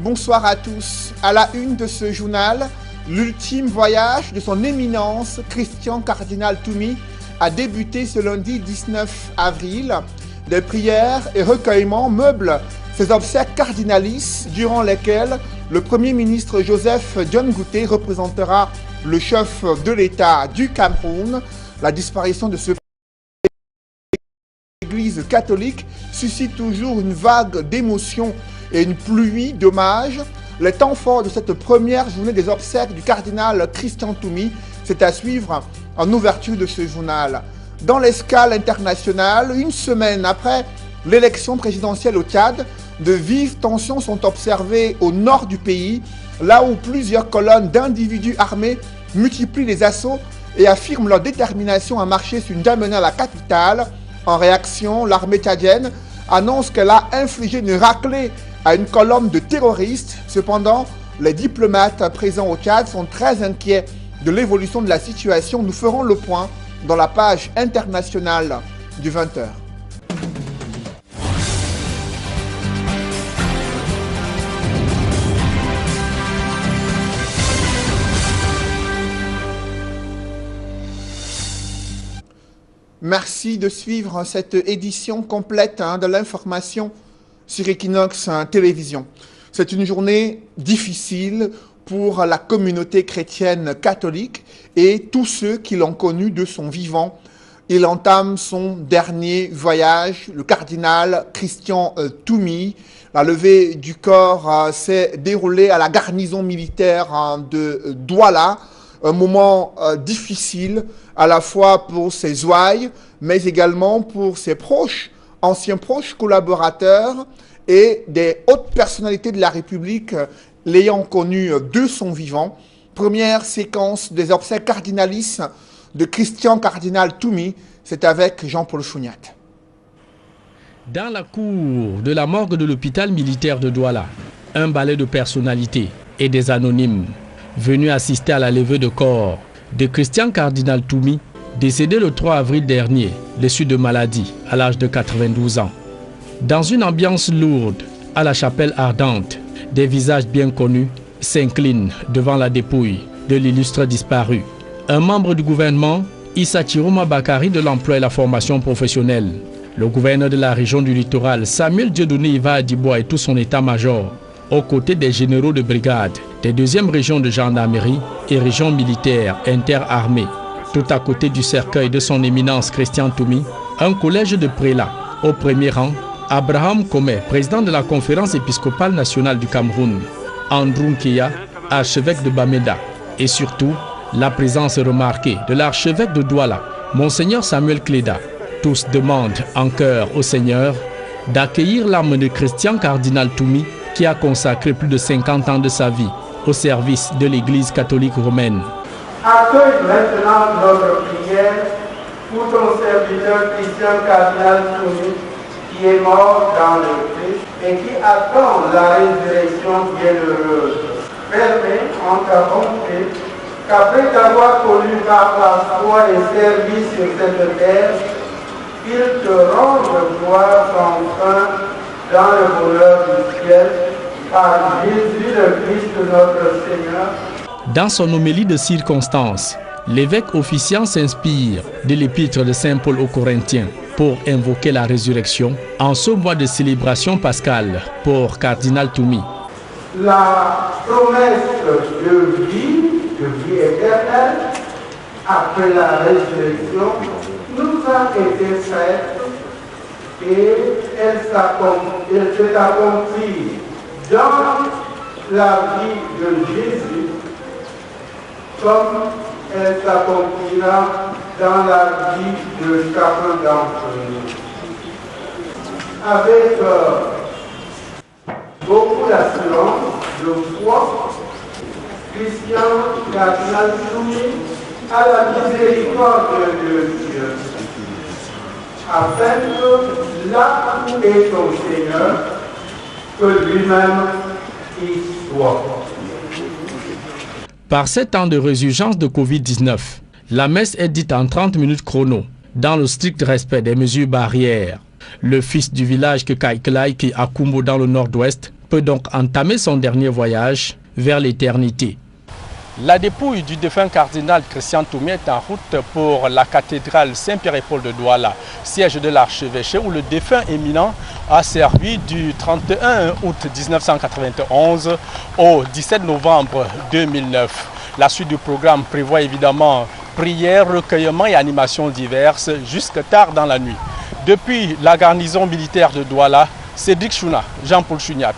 Bonsoir à tous. À la une de ce journal, l'ultime voyage de son éminence Christian Cardinal Toumi a débuté ce lundi 19 avril. Des prières et recueillements meublent ces obsèques cardinalistes durant lesquelles le Premier ministre Joseph Dione Ngouté représentera le chef de l'État du Cameroun. La disparition de ce Église catholique suscite toujours une vague d'émotions et une pluie d'hommages. Les temps forts de cette première journée des obsèques du cardinal Christian Toumi, c'est à suivre en ouverture de ce journal. Dans l'escale internationale, une semaine après l'élection présidentielle au Tchad, de vives tensions sont observées au nord du pays, là où plusieurs colonnes d'individus armés multiplient les assauts et affirment leur détermination à marcher sur N'Djamena, à la capitale. En réaction, l'armée tchadienne annonce qu'elle a infligé une raclée à une colonne de terroristes. Cependant, les diplomates présents au Tchad sont très inquiets de l'évolution de la situation. Nous ferons le point dans la page internationale du 20h. Merci de suivre cette édition complète de l'information sur Equinox Télévision. C'est une journée difficile pour la communauté chrétienne catholique et tous ceux qui l'ont connu de son vivant. Il entame son dernier voyage, le cardinal Christian Toumi. La levée du corps s'est déroulée à la garnison militaire de Douala. Un moment difficile à la fois pour ses ouailles, mais également pour ses proches, anciens proches collaborateurs et des hautes personnalités de la République l'ayant connu de son vivant. Première séquence des obsèques cardinalistes de Christian Cardinal Toumi, c'est avec Jean-Paul Chouniat. Dans la cour de la morgue de l'hôpital militaire de Douala, un balai de personnalités et des anonymes venus assister à la levée de corps de Christian Cardinal Toumi, décédé le 3 avril dernier, déçu de maladie à l'âge de 92 ans. Dans une ambiance lourde, à la chapelle ardente, des visages bien connus s'inclinent devant la dépouille de l'illustre disparu. Un membre du gouvernement, Issa Chiroma Bakari de l'emploi et la formation professionnelle, le gouverneur de la région du littoral, Samuel Dieudonné Iva Adibois et tout son état-major, aux côtés des généraux de brigade, des 2e régions de gendarmerie et régions militaires interarmées. Tout à côté du cercueil de son éminence Christian Toumi, un collège de prélats. Au premier rang, Abraham Kome, président de la conférence épiscopale nationale du Cameroun, Andrew Nkeya, archevêque de Bamenda, et surtout la présence remarquée de l'archevêque de Douala, Monseigneur Samuel Cléda. Tous demandent en chœur au Seigneur d'accueillir l'âme de Christian Cardinal Toumi, qui a consacré plus de 50 ans de sa vie au service de l'Église catholique romaine. Accueille maintenant notre prière pour ton serviteur Christian Cardinal Toumi, qui est mort dans le Christ et qui attend la résurrection bienheureuse. Permets en ta bonté qu'après t'avoir connu par la foi et servi sur cette terre, il te rende gloire sans fin dans le bonheur du ciel, par Jésus le Christ notre Seigneur. Dans son homélie de circonstance, l'évêque officiant s'inspire de l'épître de Saint Paul aux Corinthiens pour invoquer la résurrection en ce mois de célébration pascale pour Cardinal Toumi. La promesse de vie éternelle, après la résurrection, nous a été faite et elle s'est accomplie dans la vie de Jésus comme elle s'accomplira dans la vie de chacun d'entre nous. Avec beaucoup d'assurance, de foi, Christian Cardinal Toumi à la miséricorde de Dieu, afin que là où est ton Seigneur, que lui-même y soit. Par ces temps de résurgence de Covid-19, la messe est dite en 30 minutes chrono, dans le strict respect des mesures barrières. Le fils du village Kekaikelai, qui à Kumbo dans le nord-ouest, peut donc entamer son dernier voyage vers l'éternité. La dépouille du défunt cardinal Christian Toumi est en route pour la cathédrale Saint-Pierre et Paul de Douala, siège de l'archevêché où le défunt éminent a servi du 31 août 1991 au 17 novembre 2009. La suite du programme prévoit évidemment prières, recueillements et animations diverses jusque tard dans la nuit. Depuis la garnison militaire de Douala, Cédric Chouna, Jean-Paul Chuniat.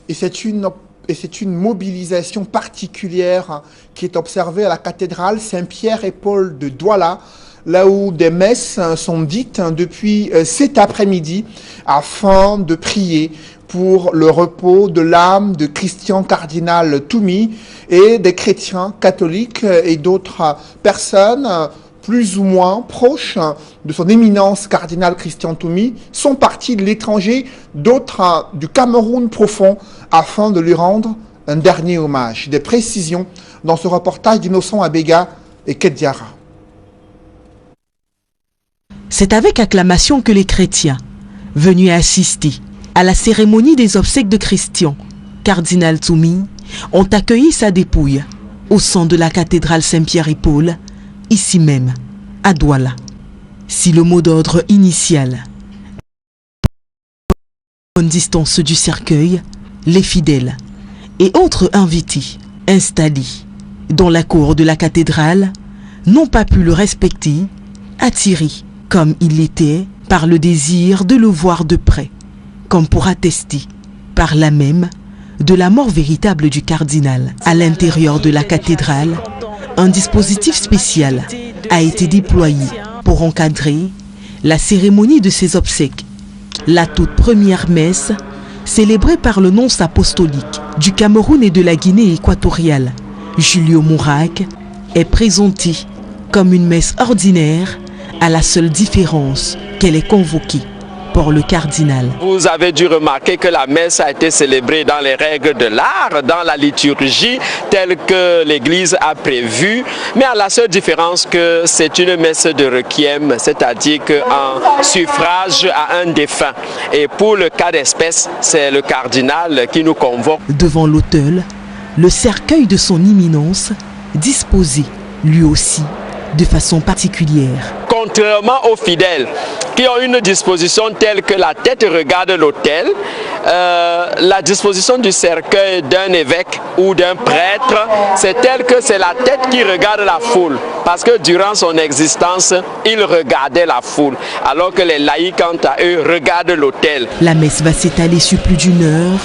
Et c'est une mobilisation particulière qui est observée à la cathédrale Saint-Pierre et Paul de Douala, là où des messes sont dites depuis cet après-midi afin de prier pour le repos de l'âme de Christian cardinal Toumi et des chrétiens catholiques et d'autres personnes plus ou moins proches de son éminence cardinal Christian Toumi sont partis de l'étranger, d'autres du Cameroun profond, afin de lui rendre un dernier hommage. Des précisions dans ce reportage d'Innocent Abega et Kediara. C'est avec acclamation que les chrétiens, venus assister à la cérémonie des obsèques de Christian, cardinal Toumi, ont accueilli sa dépouille au sein de la cathédrale Saint-Pierre et Paul, ici même, à Douala. Si le mot d'ordre initial, bonne distance du cercueil, les fidèles et autres invités installés dans la cour de la cathédrale n'ont pas pu le respecter, attirés comme il l'était par le désir de le voir de près, comme pour attester par là même de la mort véritable du cardinal. À l'intérieur de la cathédrale, un dispositif spécial a été déployé pour encadrer la cérémonie de ses obsèques. La toute première messe, célébrée par le nonce apostolique du Cameroun et de la Guinée équatoriale, Julio Mourac, est présentée comme une messe ordinaire, à la seule différence qu'elle est convoquée pour le cardinal. Vous avez dû remarquer que la messe a été célébrée dans les règles de l'art, dans la liturgie telle que l'Église a prévu, mais à la seule différence que c'est une messe de requiem, c'est-à-dire qu'en suffrage à un défunt. Et pour le cas d'espèce, c'est le cardinal qui nous convoque. Devant l'autel, le cercueil de son imminence, disposé lui aussi de façon particulière. Contrairement aux fidèles qui ont une disposition telle que la tête regarde l'autel, la disposition du cercueil d'un évêque ou d'un prêtre, c'est tel que c'est la tête qui regarde la foule. Parce que durant son existence, il regardait la foule, alors que les laïcs, quant à eux, regardent l'autel. La messe va s'étaler sur plus d'une heure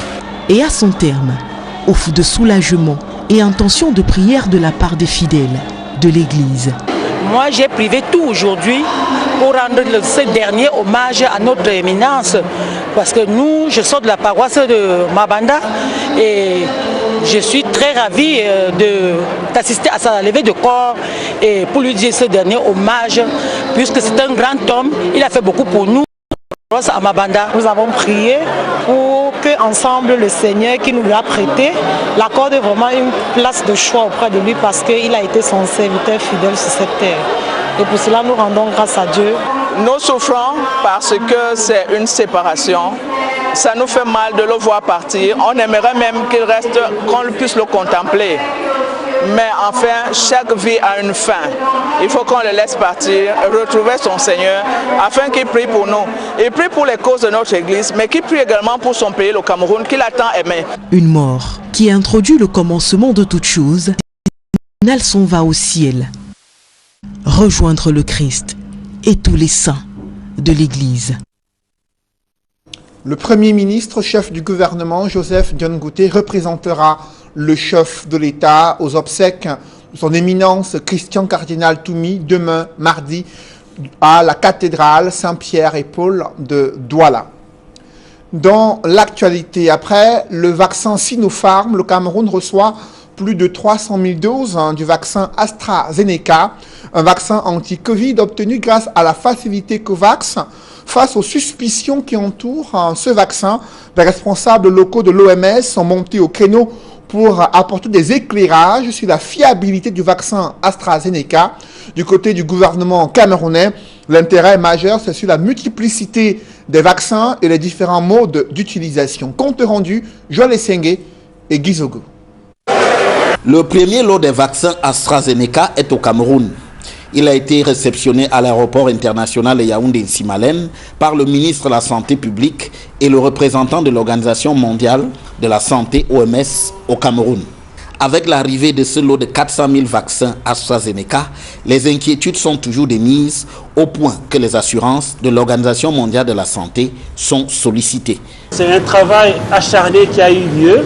et à son terme, au fou de soulagement et intention de prière de la part des fidèles de l'Église. Moi, j'ai privé tout aujourd'hui pour rendre ce dernier hommage à notre éminence. Parce que nous, je sors de la paroisse de Mabanda et je suis très ravie d'assister à sa levée de corps et pour lui dire ce dernier hommage, puisque c'est un grand homme, il a fait beaucoup pour nous. À Mabanda, nous avons prié pour que ensemble le Seigneur qui nous l'a prêté l'accorde vraiment une place de choix auprès de lui parce qu'il a été son serviteur fidèle sur cette terre. Et pour cela, nous rendons grâce à Dieu. Nous souffrons parce que c'est une séparation. Ça nous fait mal de le voir partir. On aimerait même qu'il reste, qu'on puisse le contempler. Mais enfin, chaque vie a une fin. Il faut qu'on le laisse partir, retrouver son Seigneur, afin qu'il prie pour nous. Il prie pour les causes de notre Église, mais qu'il prie également pour son pays, le Cameroun, qu'il a tant aimé. Une mort qui introduit le commencement de toute chose. Nelson va au ciel, rejoindre le Christ et tous les saints de l'Église. Le Premier ministre, chef du gouvernement, Joseph Dione Ngouté, représentera le chef de l'État aux obsèques de son éminence Christian cardinal Toumi demain, mardi, à la cathédrale Saint-Pierre et Paul de Douala. Dans l'actualité, après le vaccin Sinopharm, le Cameroun reçoit plus de 300 000 doses du vaccin AstraZeneca, un vaccin anti-Covid obtenu grâce à la facilité COVAX. Face aux suspicions qui entourent ce vaccin, les responsables locaux de l'OMS sont montés au créneau pour apporter des éclairages sur la fiabilité du vaccin AstraZeneca. Du côté du gouvernement camerounais, l'intérêt majeur, c'est sur la multiplicité des vaccins et les différents modes d'utilisation. Compte rendu, Joël Essengue et Gizogo. Le premier lot des vaccins AstraZeneca est au Cameroun. Il a été réceptionné à l'aéroport international de Yaoundé-Nsimalen par le ministre de la Santé publique et le représentant de l'Organisation mondiale de la santé OMS au Cameroun. Avec l'arrivée de ce lot de 400 000 vaccins AstraZeneca, les inquiétudes sont toujours démises au point que les assurances de l'Organisation mondiale de la santé sont sollicitées. C'est un travail acharné qui a eu lieu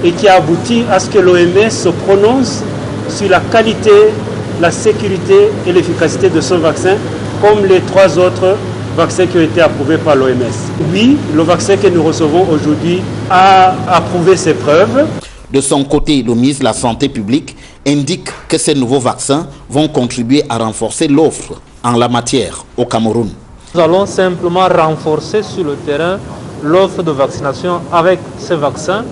et qui a abouti à ce que l'OMS se prononce sur la qualité, la sécurité et l'efficacité de ce vaccin, comme les 3 autres vaccins qui ont été approuvés par l'OMS. Oui, le vaccin que nous recevons aujourd'hui a approuvé ses preuves. De son côté, le ministre de la Santé publique indique que ces nouveaux vaccins vont contribuer à renforcer l'offre en la matière au Cameroun. Nous allons simplement renforcer sur le terrain l'offre de vaccination avec ces vaccins,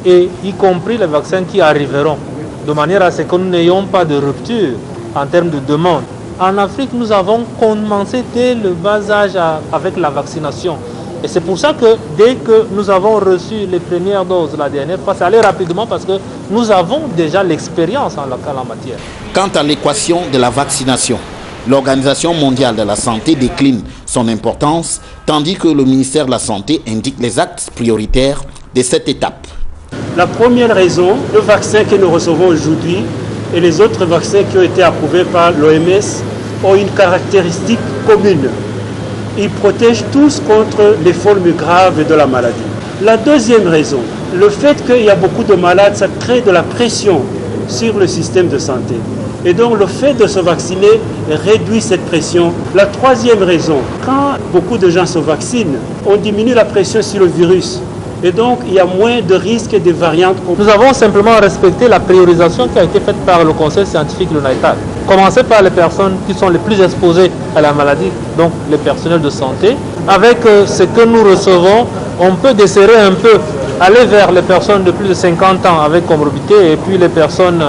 et y compris les vaccins qui arriveront, de manière à ce que nous n'ayons pas de rupture en termes de demande. En Afrique, nous avons commencé dès le bas âge avec la vaccination. Et c'est pour ça que dès que nous avons reçu les premières doses la dernière fois, ça allait rapidement parce que nous avons déjà l'expérience en la matière. Quant à l'équation de la vaccination, l'Organisation mondiale de la santé décline son importance, tandis que le ministère de la Santé indique les axes prioritaires de cette étape. La première raison, le vaccin que nous recevons aujourd'hui et les autres vaccins qui ont été approuvés par l'OMS ont une caractéristique commune. Ils protègent tous contre les formes graves de la maladie. La deuxième raison, le fait qu'il y a beaucoup de malades, ça crée de la pression sur le système de santé. Et donc le fait de se vacciner réduit cette pression. La troisième raison, quand beaucoup de gens se vaccinent, on diminue la pression sur le virus. Et donc, il y a moins de risques de variantes. Nous avons simplement respecté la priorisation qui a été faite par le Conseil scientifique l'UNITAD. Commencer par les personnes qui sont les plus exposées à la maladie, donc les personnels de santé. Avec ce que nous recevons, on peut desserrer un peu, aller vers les personnes de plus de 50 ans avec comorbidité et puis les personnes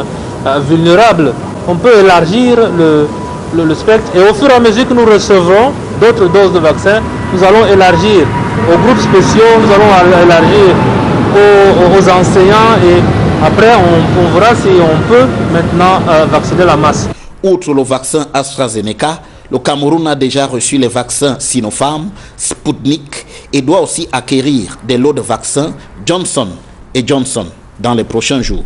vulnérables. On peut élargir le spectre et au fur et à mesure que nous recevons d'autres doses de vaccins, nous allons élargir aux groupes spéciaux, nous allons élargir aux enseignants et après on verra si on peut maintenant vacciner la masse. Outre le vaccin AstraZeneca, le Cameroun a déjà reçu les vaccins Sinopharm, Sputnik et doit aussi acquérir des lots de vaccins Johnson & Johnson dans les prochains jours.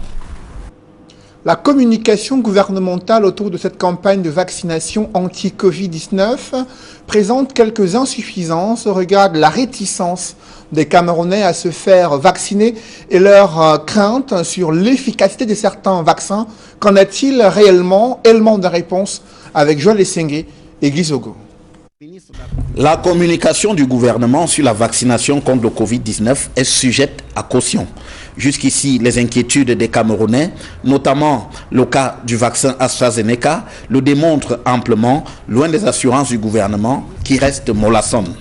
La communication gouvernementale autour de cette campagne de vaccination anti-Covid-19 présente quelques insuffisances au regard de la réticence des Camerounais à se faire vacciner et leur crainte sur l'efficacité de certains vaccins. Qu'en est-il réellement? Élément de réponse avec Joël Essengue et Gizogo. La communication du gouvernement sur la vaccination contre le Covid-19 est sujette à caution. Jusqu'ici, les inquiétudes des Camerounais, notamment le cas du vaccin AstraZeneca, le démontrent amplement, loin des assurances du gouvernement qui restent mollassonnes.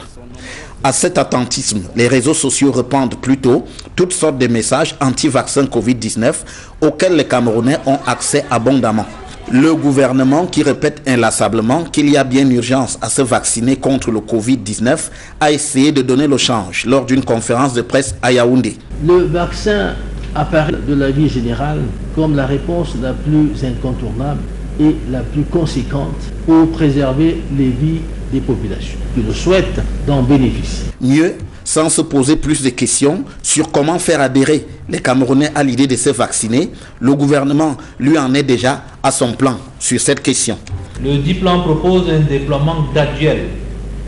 À cet attentisme, les réseaux sociaux répandent plutôt toutes sortes de messages anti-vaccin Covid-19 auxquels les Camerounais ont accès abondamment. Le gouvernement, qui répète inlassablement qu'il y a bien urgence à se vacciner contre le Covid-19, a essayé de donner le change lors d'une conférence de presse à Yaoundé. Le vaccin apparaît de la vie générale comme la réponse la plus incontournable et la plus conséquente pour préserver les vies des populations qui le souhaitent d'en bénéficier. Mieux, sans se poser plus de questions sur comment faire adhérer les Camerounais à l'idée de se vacciner, le gouvernement lui en est déjà à son plan sur cette question. Le dit plan propose un déploiement graduel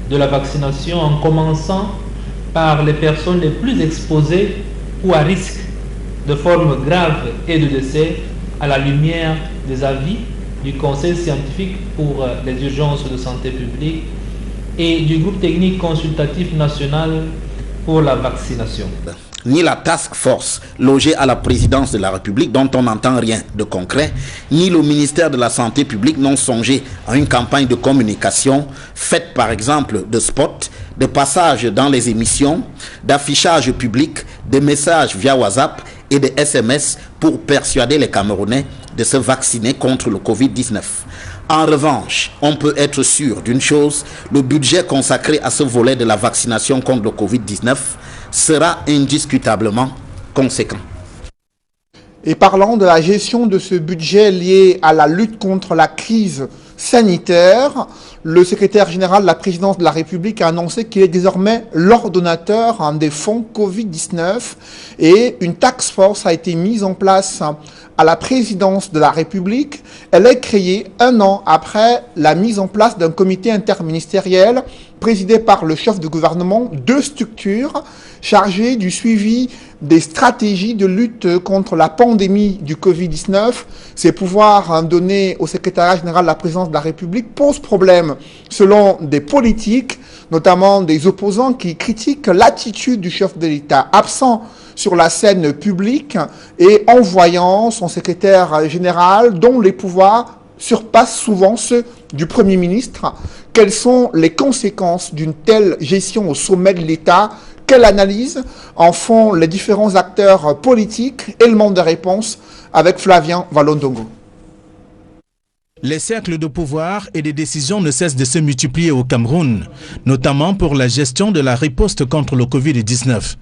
de la vaccination en commençant par les personnes les plus exposées ou à risque de formes graves et de décès à la lumière des avis du Conseil scientifique pour les urgences de santé publique et du groupe technique consultatif national pour la vaccination. Ni la task force logée à la présidence de la République, dont on n'entend rien de concret, ni le ministère de la Santé publique n'ont songé à une campagne de communication faite par exemple de spots, de passages dans les émissions, d'affichage public, de messages via WhatsApp et de SMS pour persuader les Camerounais de se vacciner contre le Covid-19. En revanche, on peut être sûr d'une chose, le budget consacré à ce volet de la vaccination contre le Covid-19 sera indiscutablement conséquent. Et parlant de la gestion de ce budget lié à la lutte contre la crise sanitaire, le secrétaire général de la présidence de la République a annoncé qu'il est désormais l'ordonnateur des fonds Covid-19 et une task force a été mise en place à la présidence de la République. Elle est créée un an après la mise en place d'un comité interministériel présidé par le chef de gouvernement, 2 structures chargées du suivi des stratégies de lutte contre la pandémie du Covid-19. Ces pouvoirs donnés au secrétariat général de la présidence de la République posent problème selon des politiques, notamment des opposants qui critiquent l'attitude du chef de l'État absent sur la scène publique et envoyant son secrétaire général dont les pouvoirs surpassent souvent ceux du Premier ministre. Quelles sont les conséquences d'une telle gestion au sommet de l'État? Quelle analyse en font les différents acteurs politiques? Élément de réponse avec Flavien Valondongo. Les cercles de pouvoir et des décisions ne cessent de se multiplier au Cameroun, notamment pour la gestion de la riposte contre le Covid-19.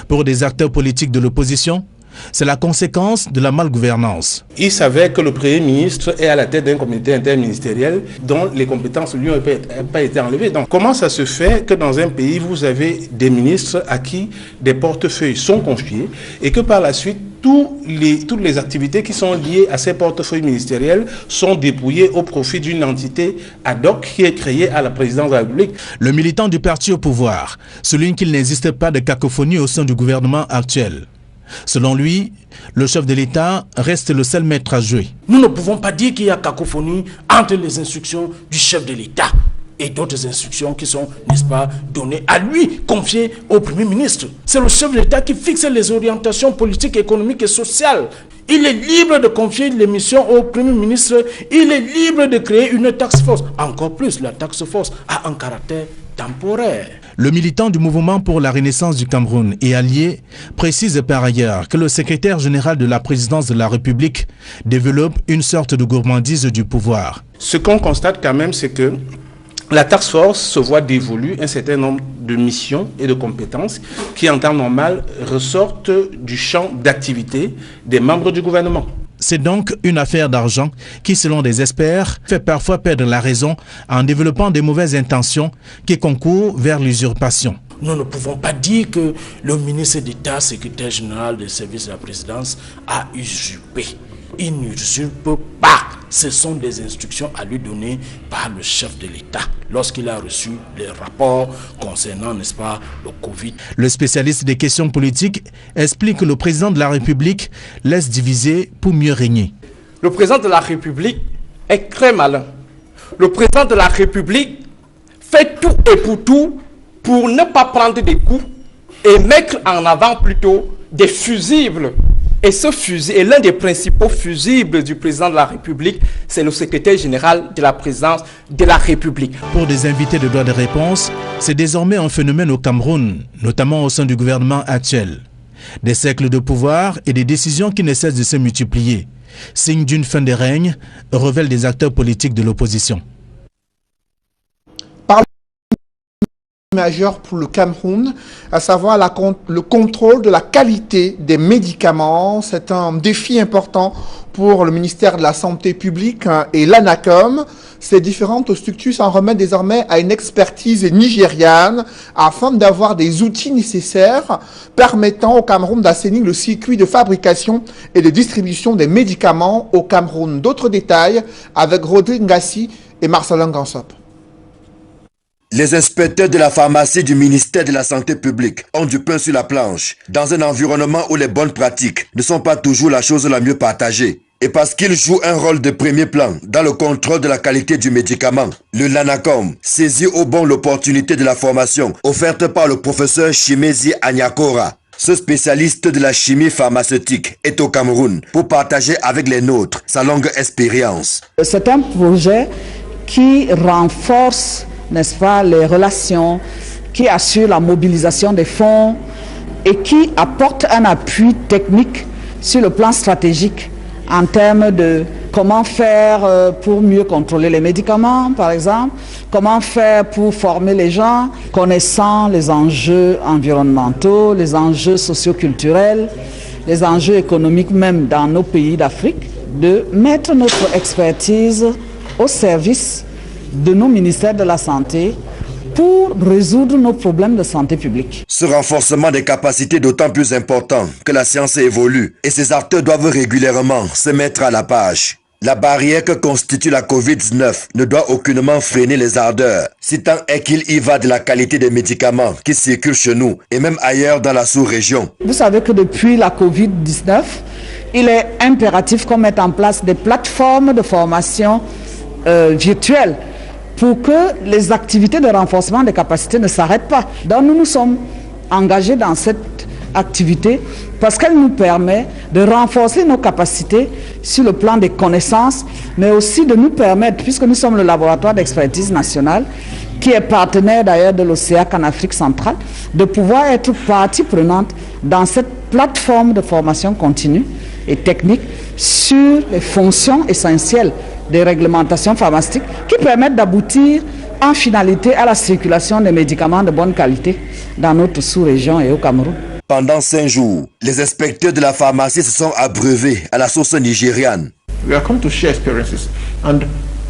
Pour des acteurs politiques de l'opposition, c'est la conséquence de la malgouvernance. Il s'avère que le Premier ministre est à la tête d'un comité interministériel dont les compétences lui n'ont pas été enlevées. Donc comment ça se fait que dans un pays, vous avez des ministres à qui des portefeuilles sont confiés et que par la suite, toutes les activités qui sont liées à ces portefeuilles ministériels sont dépouillées au profit d'une entité ad hoc qui est créée à la présidence de la République. Le militant du parti au pouvoir souligne qu'il n'existe pas de cacophonie au sein du gouvernement actuel. Selon lui, le chef de l'État reste le seul maître à jouer. Nous ne pouvons pas dire qu'il y a cacophonie entre les instructions du chef de l'État et d'autres instructions qui sont, n'est-ce pas, données à lui, confiées au Premier ministre. C'est le chef de l'État qui fixe les orientations politiques, économiques et sociales. Il est libre de confier les missions au Premier ministre. Il est libre de créer une task force. Encore plus, la task force a un caractère temporaire. Le militant du mouvement pour la renaissance du Cameroun et allié précise par ailleurs que le secrétaire général de la présidence de la République développe une sorte de gourmandise du pouvoir. Ce qu'on constate quand même, c'est que la task force se voit dévolu un certain nombre de missions et de compétences qui, en temps normal, ressortent du champ d'activité des membres du gouvernement. C'est donc une affaire d'argent qui, selon des experts, fait parfois perdre la raison en développant de mauvaises intentions qui concourent vers l'usurpation. Nous ne pouvons pas dire que le ministre d'État, secrétaire général des services de la présidence, a usurpé. Il n'usurpe pas. Ce sont des instructions à lui donner par le chef de l'État lorsqu'il a reçu les rapports concernant, n'est-ce pas, le Covid. Le spécialiste des questions politiques explique que le président de la République laisse diviser pour mieux régner. Le président de la République est très malin. Le président de la République fait tout et pour tout pour ne pas prendre des coups et mettre en avant plutôt des fusibles. Et ce fusible, et l'un des principaux fusibles du président de la République, c'est le secrétaire général de la présidence de la République. Pour des invités de droit de réponse, c'est désormais un phénomène au Cameroun, notamment au sein du gouvernement actuel. Des cercles de pouvoir et des décisions qui ne cessent de se multiplier, signe d'une fin de règne, révèlent des acteurs politiques de l'opposition. Majeur pour le Cameroun, à savoir le contrôle de la qualité des médicaments. C'est un défi important pour le ministère de la Santé publique et l'ANACOM. Ces différentes structures s'en remettent désormais à une expertise nigériane afin d'avoir des outils nécessaires permettant au Cameroun d'assainir le circuit de fabrication et de distribution des médicaments au Cameroun. D'autres détails avec Rodrigue Ngassi et Marcelin Gansop. Les inspecteurs de la pharmacie du ministère de la Santé publique ont du pain sur la planche, dans un environnement où les bonnes pratiques ne sont pas toujours la chose la mieux partagée. Et parce qu'ils jouent un rôle de premier plan dans le contrôle de la qualité du médicament, le LANACOM saisit au bon l'opportunité de la formation offerte par le professeur Chimezi Anyakora. Ce spécialiste de la chimie pharmaceutique est au Cameroun pour partager avec les nôtres sa longue expérience. C'est un projet qui renforce, n'est-ce pas, les relations, qui assure la mobilisation des fonds et qui apporte un appui technique sur le plan stratégique en termes de Comment faire pour mieux contrôler les médicaments, par exemple? Comment faire pour former les gens, connaissant les enjeux environnementaux, les enjeux socioculturels, les enjeux économiques même dans nos pays d'Afrique, de mettre notre expertise au service de nos ministères de la Santé pour résoudre nos problèmes de santé publique. Ce renforcement des capacités est d'autant plus important que la science évolue et ces acteurs doivent régulièrement se mettre à la page. La barrière que constitue la Covid-19 ne doit aucunement freiner les ardeurs, si tant est qu'il y va de la qualité des médicaments qui circulent chez nous et même ailleurs dans la sous-région. Vous savez que depuis la Covid-19, il est impératif qu'on mette en place des plateformes de formation virtuelles pour que les activités de renforcement des capacités ne s'arrêtent pas. Donc nous nous sommes engagés dans cette activité parce qu'elle nous permet de renforcer nos capacités sur le plan des connaissances, mais aussi de nous permettre, puisque nous sommes le laboratoire d'expertise nationale, qui est partenaire d'ailleurs de l'OCEAC en Afrique centrale, de pouvoir être partie prenante dans cette plateforme de formation continue et technique sur les fonctions essentielles des réglementations pharmaceutiques qui permettent d'aboutir en finalité à la circulation des médicaments de bonne qualité dans notre sous-région et au Cameroun. Pendant 5 jours, les inspecteurs de la pharmacie se sont abreuvés à la sauce nigériane. We are come to share experiences and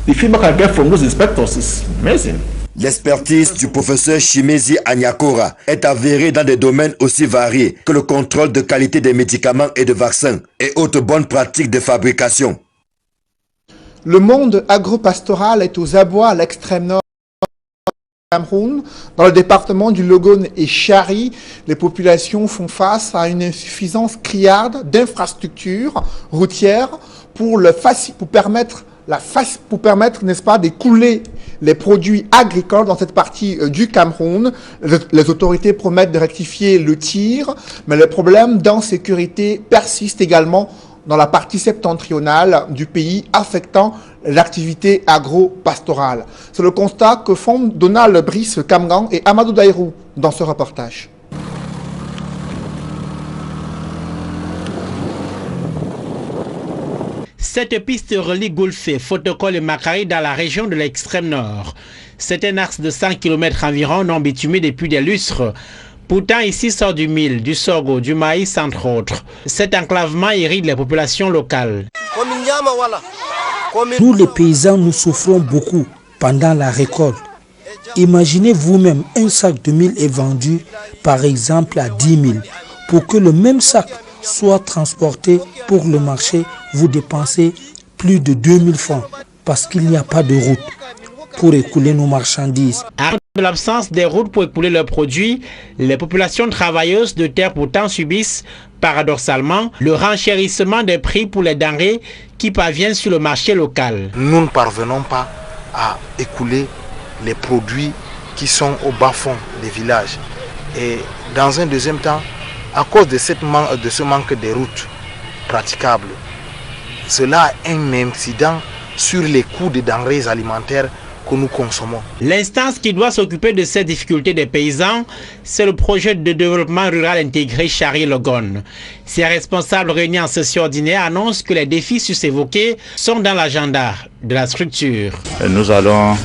the feedback I get from those inspectors is amazing. L'expertise du professeur Chimezi Anyakora est avérée dans des domaines aussi variés que le contrôle de qualité des médicaments et de vaccins et autres bonnes pratiques de fabrication. Le monde agropastoral est aux abois à l'extrême nord du Cameroun. Dans le département du Logone et Chari, les populations font face à une insuffisance criarde d'infrastructures routières pour permettre, n'est-ce pas, d'écouler les produits agricoles dans cette partie du Cameroun. Les autorités promettent de rectifier le tir, mais le problème d'insécurité persiste également dans la partie septentrionale du pays, affectant l'activité agro-pastorale. C'est le constat que font Donald Brice Kamgan et Amadou Daïrou dans ce reportage. Cette piste relie Golfé, Fotokol et Makari dans la région de l'extrême nord. C'est un axe de 100 km environ non bitumé depuis des lustres. Pourtant, ici sort du mil, du sorgho, du maïs, entre autres. Cet enclavement irrite les populations locales. Nous, les paysans, nous souffrons beaucoup pendant la récolte. Imaginez vous-même, un sac de mil est vendu, par exemple, à 10 000. Pour que le même sac soit transporté pour le marché, vous dépensez plus de 2 000 francs parce qu'il n'y a pas de route pour écouler nos marchandises. De l'absence des routes pour écouler leurs produits, les populations travailleuses de terre pourtant subissent, paradoxalement, le renchérissement des prix pour les denrées qui parviennent sur le marché local. Nous ne parvenons pas à écouler les produits qui sont au bas-fond des villages. Et dans un deuxième temps, à cause de ce manque de routes praticables, cela a un incident sur les coûts des denrées alimentaires que nous consommons. L'instance qui doit s'occuper de ces difficultés des paysans, c'est le projet de développement rural intégré Chari-Logone. Ses responsables réunis en session ordinaire annoncent que les défis sus-évoqués sont dans l'agenda de la structure. Nous allons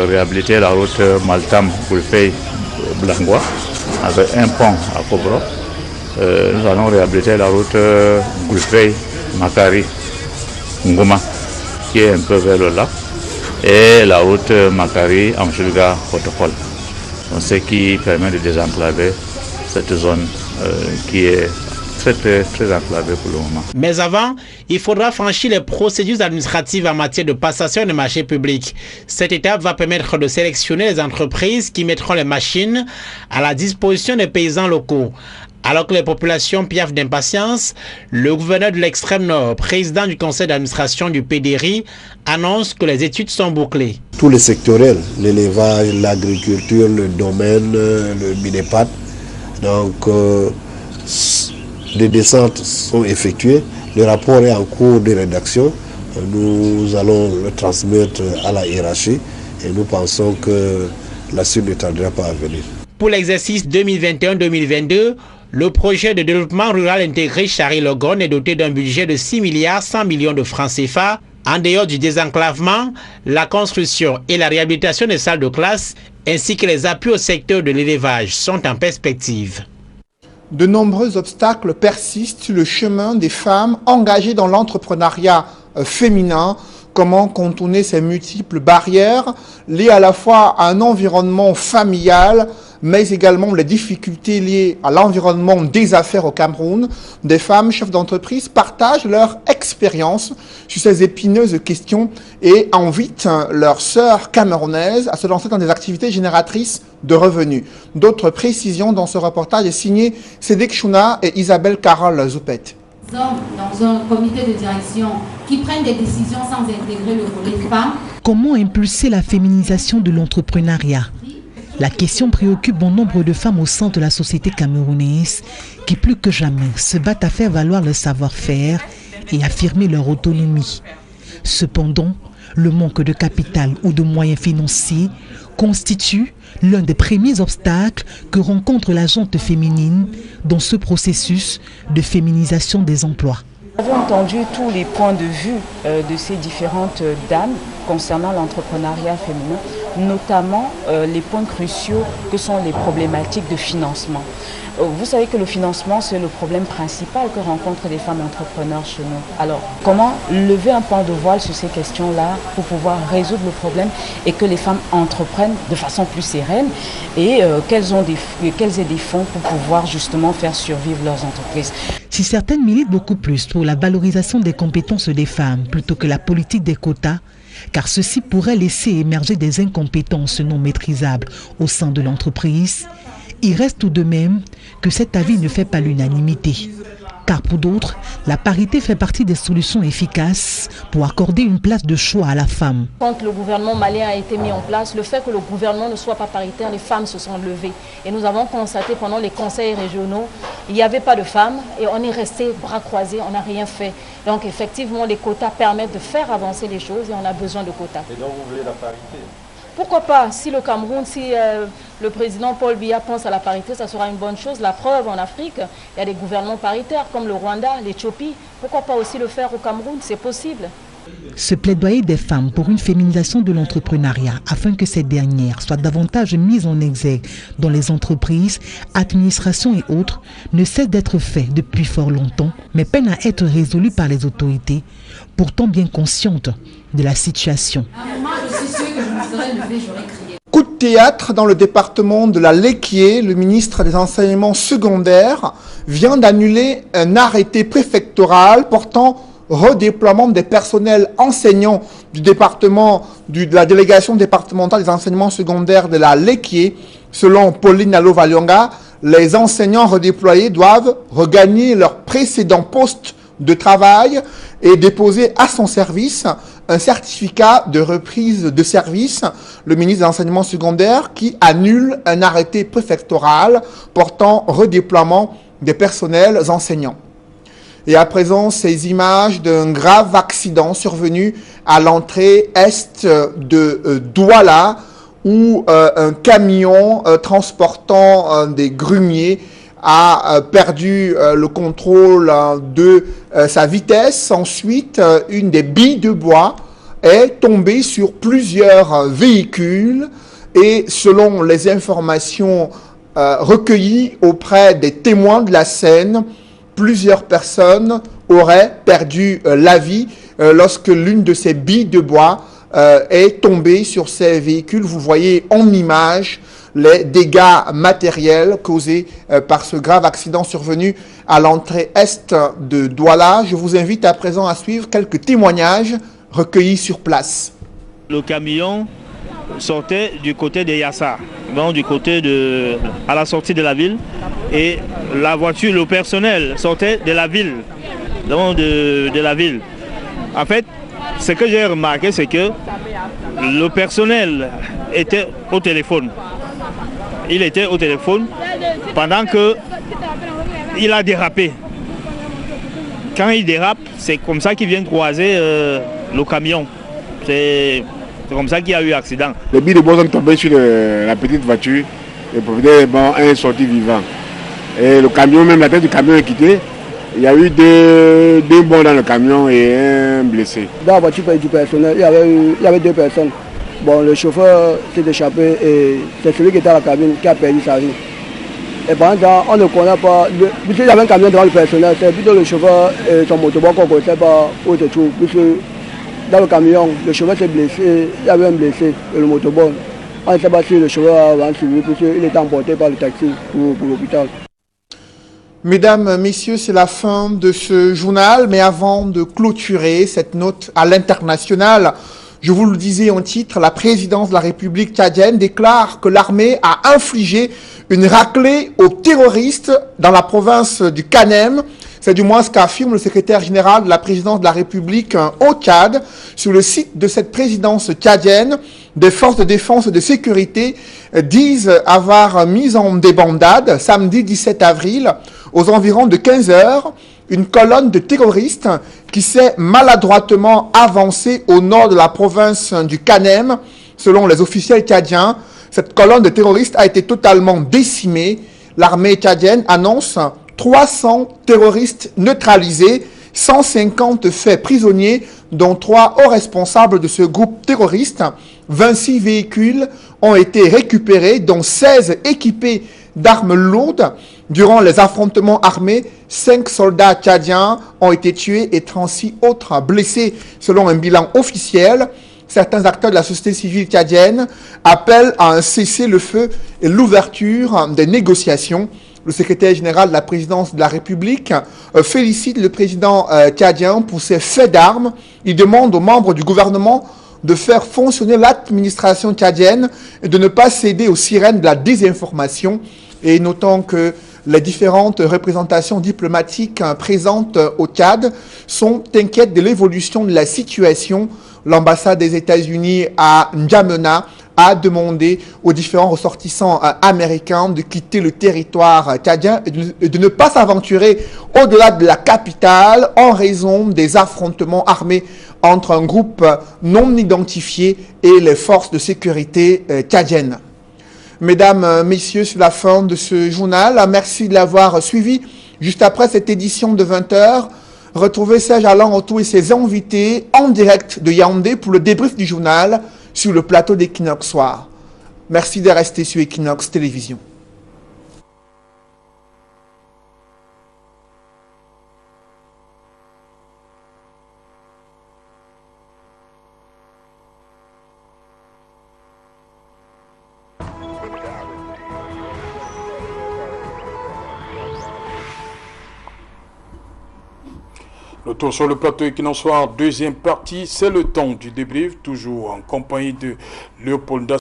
réhabiliter la route Maltam-Goulfey-Blangois avec un pont à Kobro. Nous allons réhabiliter la route Goulfey-Makari-Ngoma qui est un peu vers le lac, et la route Makari Amchulga Protocole, ce qui permet de désenclaver cette zone qui est très enclavée pour le moment. Mais avant, il faudra franchir les procédures administratives en matière de passation de marchés publics. Cette étape va permettre de sélectionner les entreprises qui mettront les machines à la disposition des paysans locaux. Alors que les populations piaffent d'impatience, le gouverneur de l'extrême nord, président du conseil d'administration du PDRI, annonce que les études sont bouclées. Tous les sectoriels, l'élevage, l'agriculture, le domaine, le Minepat, donc les descentes sont effectuées, le rapport est en cours de rédaction, nous allons le transmettre à la hiérarchie et nous pensons que la suite ne tardera pas à venir. Pour l'exercice 2021-2022, le projet de développement rural intégré Chari-Logone est doté d'un budget de 6 milliards 100 millions de francs CFA En dehors du désenclavement, la construction et la réhabilitation des salles de classe ainsi que les appuis au secteur de l'élevage sont en perspective. De nombreux obstacles persistent sur le chemin des femmes engagées dans l'entrepreneuriat féminin. Comment contourner ces multiples barrières liées à la fois à un environnement familial, mais également les difficultés liées à l'environnement des affaires au Cameroun. Des femmes chefs d'entreprise partagent leur expérience sur ces épineuses questions et invitent leurs sœurs camerounaises à se lancer dans des activités génératrices de revenus. D'autres précisions dans ce reportage est signé Cédric Chouna et Isabelle Carole Zoupet. Dans un comité de direction qui prennent des décisions sans intégrer le volet femmes. Comment impulser la féminisation de l'entrepreneuriat? La question préoccupe bon nombre de femmes au sein de la société camerounaise qui plus que jamais se battent à faire valoir leur savoir-faire et affirmer leur autonomie. Cependant, le manque de capital ou de moyens financiers constitue l'un des premiers obstacles que rencontre la gente féminine dans ce processus de féminisation des emplois. Nous avons entendu tous les points de vue de ces différentes dames concernant l'entrepreneuriat féminin, notamment les points cruciaux que sont les problématiques de financement. Vous savez que le financement, c'est le problème principal que rencontrent les femmes entrepreneurs chez nous. Alors, comment lever un pan de voile sur ces questions-là pour pouvoir résoudre le problème et que les femmes entreprennent de façon plus sereine et qu'elles aient des fonds pour pouvoir justement faire survivre leurs entreprises. Si certaines militent beaucoup plus pour la valorisation des compétences des femmes plutôt que la politique des quotas, car ceci pourrait laisser émerger des incompétences non maîtrisables au sein de l'entreprise, il reste tout de même que cet avis ne fait pas l'unanimité. Car pour d'autres, la parité fait partie des solutions efficaces pour accorder une place de choix à la femme. Quand le gouvernement malien a été mis en place, le fait que le gouvernement ne soit pas paritaire, les femmes se sont levées. Et nous avons constaté pendant les conseils régionaux, il n'y avait pas de femmes et on est resté bras croisés, on n'a rien fait. Donc effectivement, les quotas permettent de faire avancer les choses et on a besoin de quotas. Et donc vous voulez la parité? Pourquoi pas? Si le Cameroun, si le président Paul Biya pense à la parité, ça sera une bonne chose. La preuve, en Afrique, il y a des gouvernements paritaires comme le Rwanda, l'Éthiopie. Pourquoi pas aussi le faire au Cameroun? C'est possible. Ce plaidoyer des femmes pour une féminisation de l'entrepreneuriat afin que ces dernières soient davantage mises en exergue dans les entreprises, administrations et autres ne cesse d'être fait depuis fort longtemps, mais peine à être résolu par les autorités, pourtant bien conscientes de la situation. Coup de théâtre dans le département de la Léquié, le ministre des Enseignements secondaires vient d'annuler un arrêté préfectoral portant redéploiement des personnels enseignants du département de la délégation départementale des enseignements secondaires de la Léquié. Selon Pauline Alo-Valionga, les enseignants redéployés doivent regagner leur précédent poste de travail et déposer à son service un certificat de reprise de service, le ministre de l'enseignement secondaire qui annule un arrêté préfectoral portant redéploiement des personnels enseignants. Et à présent, ces images d'un grave accident survenu à l'entrée est de Douala, où un camion transportant des grumiers a perdu le contrôle de sa vitesse. Ensuite, une des billes de bois est tombée sur plusieurs véhicules et selon les informations recueillies auprès des témoins de la scène, plusieurs personnes auraient perdu la vie lorsque l'une de ces billes de bois est tombée sur ces véhicules. Vous voyez en image les dégâts matériels causés par ce grave accident survenu à l'entrée est de Douala. Je vous invite à présent à suivre quelques témoignages recueillis sur place. Le camion sortait du côté de Yassa, donc du côté à la sortie de la ville, et la voiture, le personnel sortait de la ville, donc de la ville. En fait, ce que j'ai remarqué, c'est que le personnel était au téléphone. Il était au téléphone pendant qu'il a dérapé. Quand il dérape, c'est comme ça qu'il vient croiser le camion. C'est comme ça qu'il y a eu accident. Les billes de bois sont tombées sur la petite voiture. Le propriétaire est sorti vivant. Et le camion, même la tête du camion est quittée. Il y a eu deux bons dans le camion et un blessé. Dans la voiture du personnel, il y avait 2 personnes. Bon, le chauffeur s'est échappé et c'est celui qui était à la cabine qui a perdu sa vie. Et pendant ce temps, on ne connaît pas. Puisqu'il y avait un camion devant le personnel, c'est plutôt le chauffeur et son motorbike qu'on ne connaissait pas où il se trouve. Puisque dans le camion, le chauffeur s'est blessé, il y avait un blessé et le motorbike. On ne sait pas si le chauffeur a suivi puisqu'il était emporté par le taxi pour l'hôpital. Mesdames, Messieurs, c'est la fin de ce journal, mais avant de clôturer cette note à l'international, je vous le disais en titre, la présidence de la République tchadienne déclare que l'armée a infligé une raclée aux terroristes dans la province du Kanem. C'est du moins ce qu'affirme le secrétaire général de la présidence de la République au Tchad. Sur le site de cette présidence tchadienne, des forces de défense et de sécurité disent avoir mis en débandade samedi 17 avril aux environs de 15 heures une colonne de terroristes qui s'est maladroitement avancée au nord de la province du Kanem. Selon les officiels tchadiens, cette colonne de terroristes a été totalement décimée. L'armée tchadienne annonce 300 terroristes neutralisés, 150 faits prisonniers, dont 3 hauts responsables de ce groupe terroriste. 26 véhicules ont été récupérés, dont 16 équipés d'armes lourdes. Durant les affrontements armés, 5 soldats tchadiens ont été tués et 36 autres blessés, selon un bilan officiel. Certains acteurs de la société civile tchadienne appellent à un cessez-le-feu et l'ouverture des négociations. Le secrétaire général de la présidence de la République félicite le président tchadien pour ses faits d'armes. Il demande aux membres du gouvernement de faire fonctionner l'administration tchadienne et de ne pas céder aux sirènes de la désinformation. Et notons que les différentes représentations diplomatiques présentes au Tchad sont inquiètes de l'évolution de la situation. L'ambassade des États-Unis à N'Djamena a demandé aux différents ressortissants américains de quitter le territoire tchadien et de ne pas s'aventurer au-delà de la capitale en raison des affrontements armés entre un groupe non identifié et les forces de sécurité tchadiennes. Mesdames, Messieurs, c'est la fin de ce journal. Merci de l'avoir suivi. Juste après cette édition de 20h, retrouvez Serge Alain Otto et ses invités en direct de Yaoundé pour le débrief du journal sur le plateau d'Equinox Soir. Merci de rester sur Equinox Télévision. Retour sur le plateau Equinox Soir, deuxième partie, c'est le temps du débrief, toujours en compagnie de Léopold